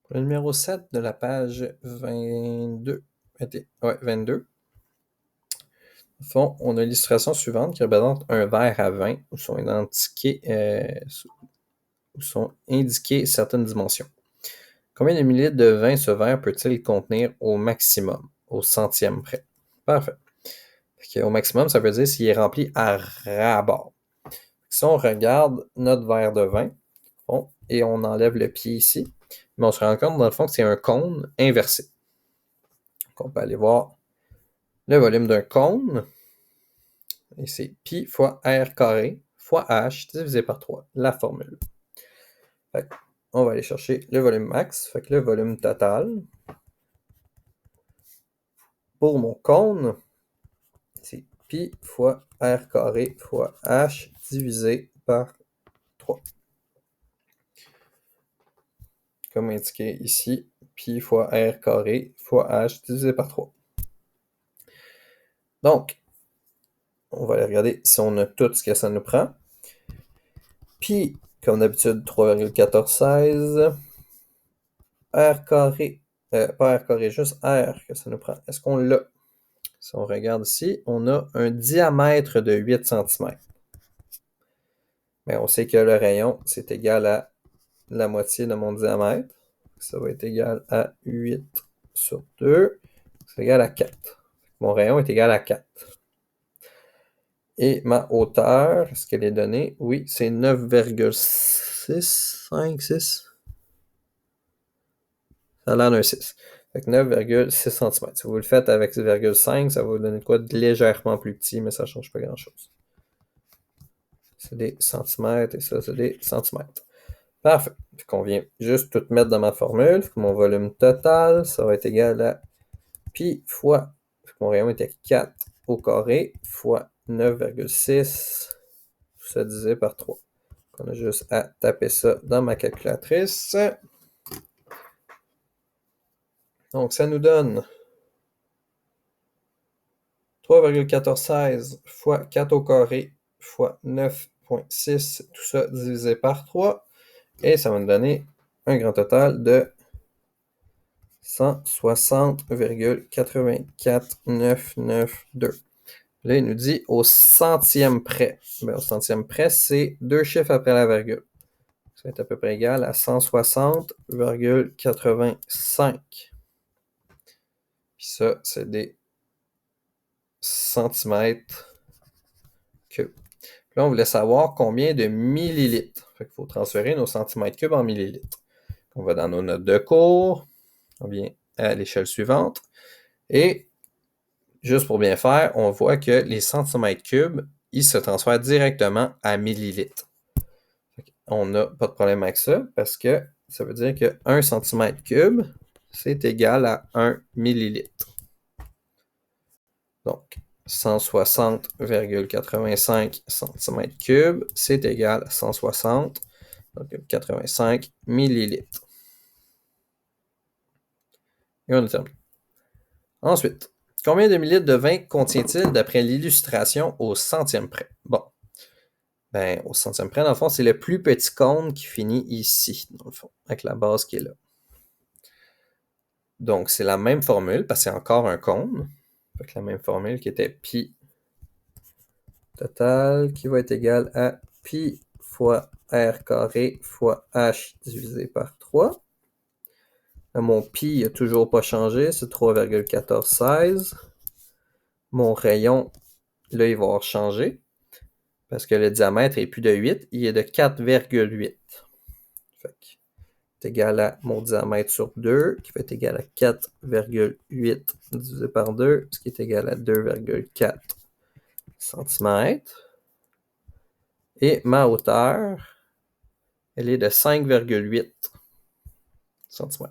Pour le numéro 7 de la page 22. 22. Au fond, on a l'illustration suivante qui représente un verre à vin où sont indiquées certaines dimensions. Combien de millilitres de vin ce verre peut-il contenir au maximum, au centième près? Parfait. Au maximum, ça veut dire s'il est rempli à ras-bord. Si on regarde notre verre de vin, bon, et on enlève le pied ici, mais on se rend compte dans le fond que c'est un cône inversé. Donc on peut aller voir le volume d'un cône, et c'est pi fois r carré fois h divisé par 3, la formule. Fait on va aller chercher le volume max, fait que le volume total pour mon cône, c'est pi fois r carré fois h divisé par 3. Comme indiqué ici, pi fois r carré fois h divisé par 3. Donc, on va aller regarder si on a tout ce que ça nous prend. Pi, comme d'habitude, 3,1416. R carré, pas R carré, juste R que ça nous prend. Est-ce qu'on l'a? Si on regarde ici, on a un diamètre de 8 cm. Mais on sait que le rayon, c'est égal à la moitié de mon diamètre. Ça va être égal à 8 sur 2. C'est égal à 4. Mon rayon est égal à 4. Et ma hauteur, est-ce qu'elle est donnée? Oui, c'est 9,656. Ça a l'air d'un 6. Fait que 9,6 cm. Si vous le faites avec 6,5, ça va vous donner quoi de légèrement plus petit, mais ça ne change pas grand-chose. C'est des centimètres et ça, c'est des centimètres. Parfait. Fait qu'on vient juste tout mettre dans ma formule. Fait que mon volume total, ça va être égal à pi fois, mon rayon était 4 au carré, fois 9,6, tout ça divisé par 3. On a juste à taper ça dans ma calculatrice. Donc, ça nous donne 3,1416 fois 4 au carré fois 9,6, tout ça divisé par 3. Et ça va nous donner un grand total de 160,84992. Là, il nous dit au centième près. Bien, au centième près, c'est 2 chiffres après la virgule. Ça va être à peu près égal à 160,85. Puis ça, c'est des centimètres cubes. Puis là, on voulait savoir combien de millilitres. Fait qu'il faut transférer nos centimètres cubes en millilitres. On va dans nos notes de cours. On vient à l'échelle suivante. Et juste pour bien faire, on voit que les centimètres cubes, ils se transfèrent directement à millilitres. On n'a pas de problème avec ça parce que ça veut dire que 1 cm cube, c'est égal à 1 millilitre. Donc, 160,85 cm3, c'est égal à 160,85 millilitres. Et on a terminé. Ensuite, combien de millilitres de vin contient-il d'après l'illustration au centième près? Bon, ben, au centième près, dans le fond, c'est le plus petit cône qui finit ici, dans le fond, avec la base qui est là. Donc, c'est la même formule, parce que c'est encore un cône. Avec la même formule qui était pi total, qui va être égal à pi fois r carré fois h divisé par 3. Là, mon pi n'a toujours pas changé, c'est 3,1416. Mon rayon, là, il va avoir changé, parce que le diamètre n'est plus de 8, il est de 4,8. Fait que c'est égal à mon diamètre sur 2, qui va être égal à 4,8 divisé par 2, ce qui est égal à 2,4 cm. Et ma hauteur, elle est de 5,8 cm.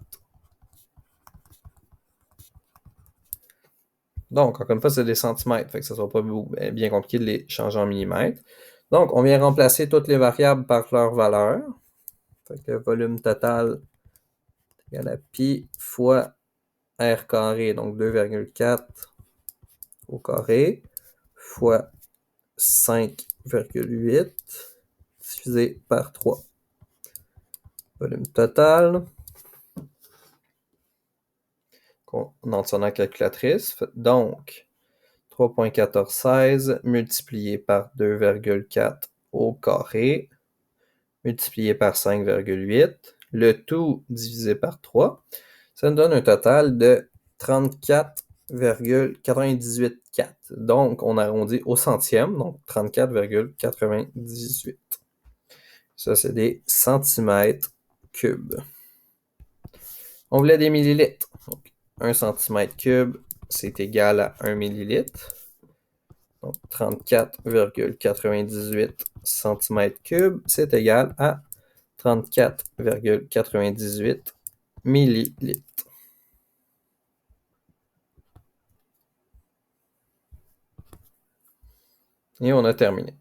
Donc, encore une fois, c'est des centimètres, fait que ça ne sera pas bien compliqué de les changer en millimètres. Donc, on vient remplacer toutes les variables par leur valeur. Fait que le volume total est égal à pi fois r carré, donc 2,4 au carré, fois 5,8 divisé par 3. Volume total, On entre sur notre calculatrice. Donc, 3.1416 multiplié par 2,4 au carré, multiplié par 5,8, le tout divisé par 3, ça nous donne un total de 34,984. Donc, on arrondit au centième, donc 34,98. Ça, c'est des centimètres cubes. On voulait des millilitres. Donc, 1 centimètre cube, c'est égal à 1 millilitre. Donc, 34,98 cm3, c'est égal à 34,98 millilitres. Et on a terminé.